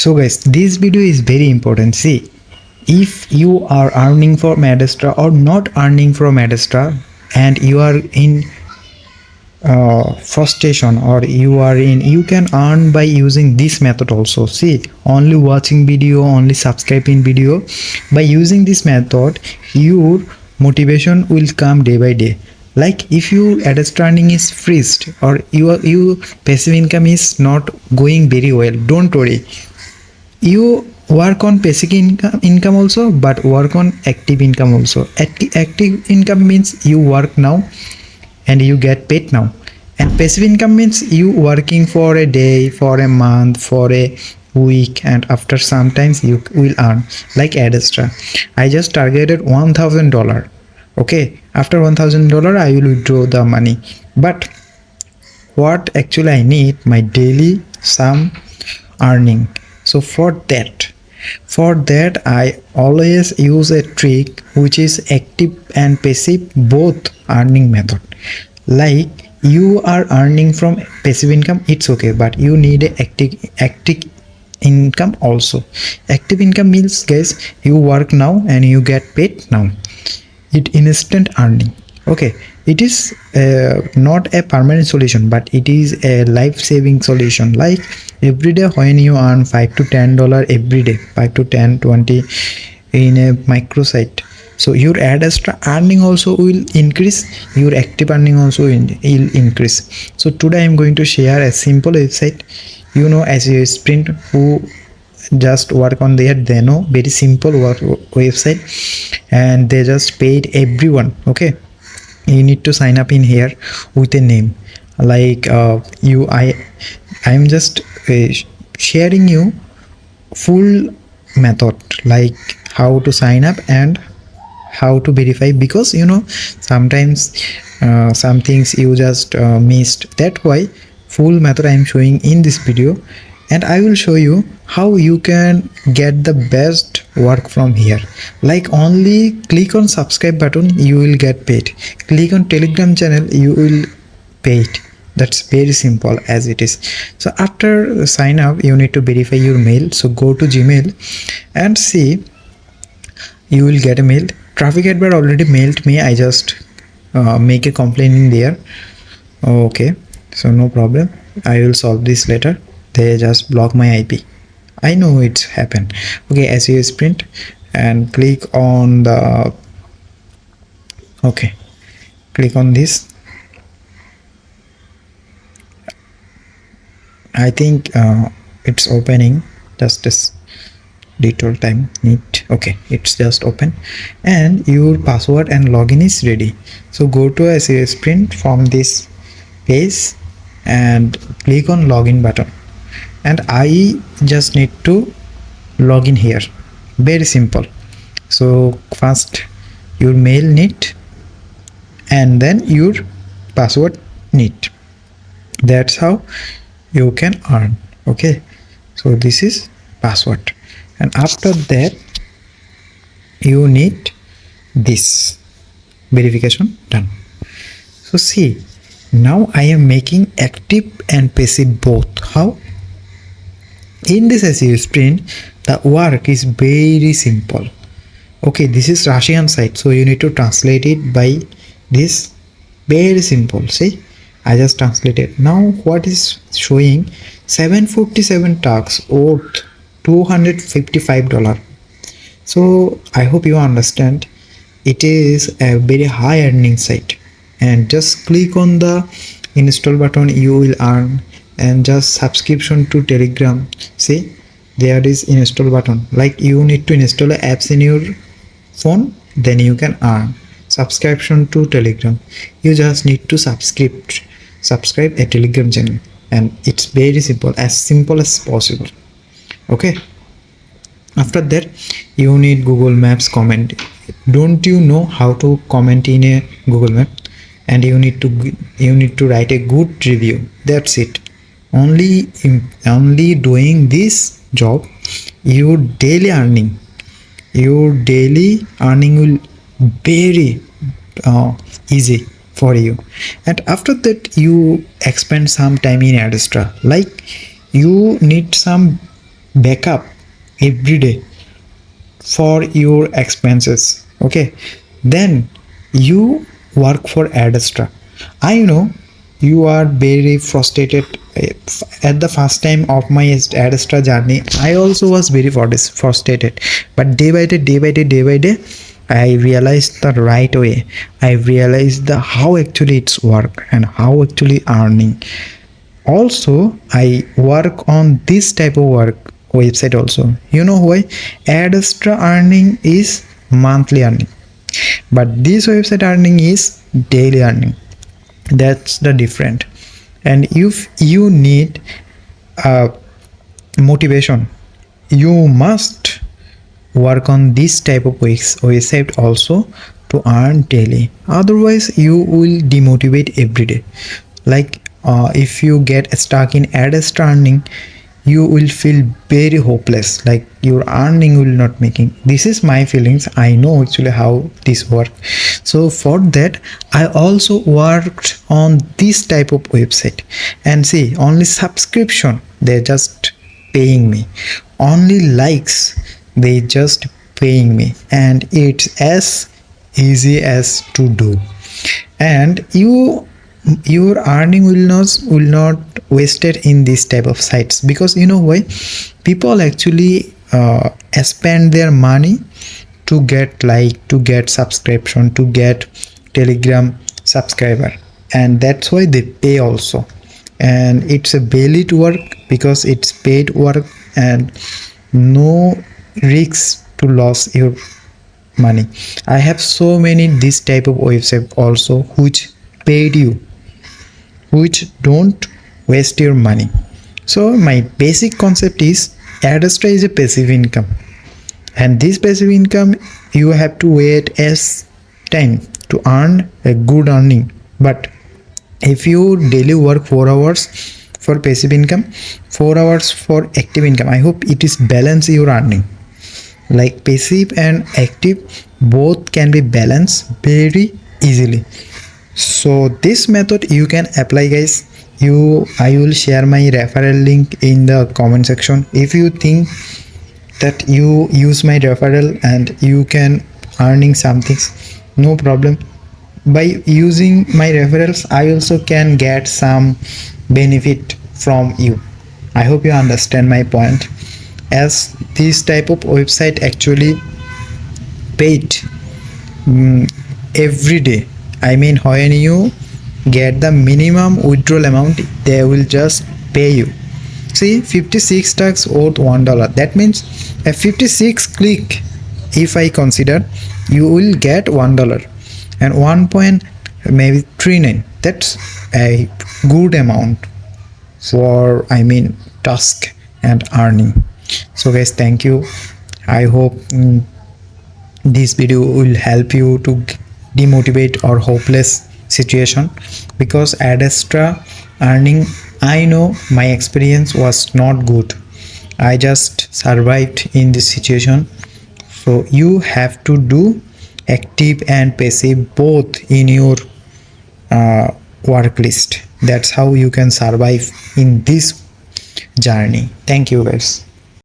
So guys, this video is very important. See, if you are earning from Adsterra or not earning from Adsterra, and you are in frustration, or you can earn by using this method also. See, only watching video, only subscribing video, by using this method your motivation will come day by day. Like if you Adsterra earning is freezed, or you passive income is not going very well, don't worry, you work on passive income also, but work on active income also. Active income means you work now and you get paid now, and passive income means you working for a day, for a month, for a week, and after sometimes you will earn. Like Adsterra, I just targeted $1,000. Okay, after $1,000 I will withdraw the money, but what actually I need my daily some earning. So for that I always use a trick which is active and passive both earning method. Like you are earning from passive income, it's okay, but you need a active income also. Active income means, guys, you work now and you get paid now. It instant earning. Okay, it is not a permanent solution, but it is a life-saving solution. Like every day when you earn $5 to $10 every day, 5 to 10, 20 in a Microsite, so your Adsterra earning also will increase, your active earning also will increase. So today I am going to share a simple website. You know, as a sprint who just work on there, they know very simple website, and they just paid everyone. Okay, you need to sign up in here with a name. Like I'm just sharing you full method, like how to sign up and how to verify, because you know sometimes some things you just missed. That why full method I am showing in this video, and I will show you how you can get the best work from here. Like only click on subscribe button, you will get paid. Click on Telegram channel, you will paid. That's very simple as it is. So after sign up, you need to verify your mail. So go to Gmail and see, you will get a mail. Traffic advert already mailed me. I just make a complaint in there. Okay, so no problem, I will solve this later. They just block my IP. I know it's happened. Okay, as you sprint and click on the, okay, click on this. I think it's opening. Just this detour time need. Okay, it's just open, and your password and login is ready. So go to a sprint from this page and click on login button, and I just need to log in here. Very simple. So first your mail need, and then your password need. That's how you can earn. Okay, so this is password, and after that you need this verification done. So see, now I am making active and passive both. How? In this SEO sprint, the work is very simple. Okay, this is Russian site, so you need to translate it by this. Very simple. See, I just translated. Now what is showing? 747 tasks worth $255. So I hope you understand. It is a very high earning site, and just click on the install button, you will earn. And just subscription to Telegram. See, there is install button. Like you need to install apps in your phone, then you can earn. Subscription to Telegram, you just need to subscribe a Telegram channel, and it's very simple as possible. Okay, after that you need Google Maps comment. Don't you know how to comment in a Google Map? And you need to write a good review. That's it. Only doing this job, your daily earning will very easy for you. And after that you expend some time in Adsterra. Like you need some backup every day for your expenses. Okay, then you work for Adsterra. I know you are very frustrated. At the first time of my Adsterra journey, I also was very frustrated, but day by day, I realized the right way. I realized the how actually it's work and how actually earning. Also, I work on this type of work website also. You know why? Adsterra earning is monthly earning, but this website earning is daily earning. That's the different. And if you need motivation, you must work on this type of website also to earn daily. Otherwise you will demotivate every day. Like if you get stuck in Adsterra earning, you will feel very hopeless, like your earning will not making. This is my feelings. I know actually how this work. So for that I also worked on this type of website, and see, only subscription they're just paying me, only likes they just paying me, and it's as easy as to do. And your earning will not wasted in this type of sites, because you know why? People actually spend their money to get like, to get subscription, to get Telegram subscriber, and that's why they pay also. And it's a valid work because it's paid work, and no risks to lose your money. I have so many this type of website also which paid you, which don't waste your money. So my basic concept is Adsterra is a passive income, and this passive income you have to wait as time to earn a good earning. But if you daily work 4 hours for passive income, 4 hours for active income, I hope it is balance your earning. Like passive and active both can be balanced very easily. So this method you can apply, guys. I will share my referral link in the comment section. If you think that you use my referral and you can earning something, no problem. By using my referrals I also can get some benefit from you. I hope you understand my point, as this type of website actually paid every day. I mean, when you get the minimum withdrawal amount, they will just pay you. See, 56 tax worth $1. That means a 56 click, if I consider, you will get $1 and 1.39. That's a good amount for, I mean, task and earning. So guys, thank you. I hope this video will help you to demotivate or hopeless situation, because Adsterra earning, I know my experience was not good. I just survived in this situation. So you have to do active and passive both in your work list. That's how you can survive in this journey. Thank you guys.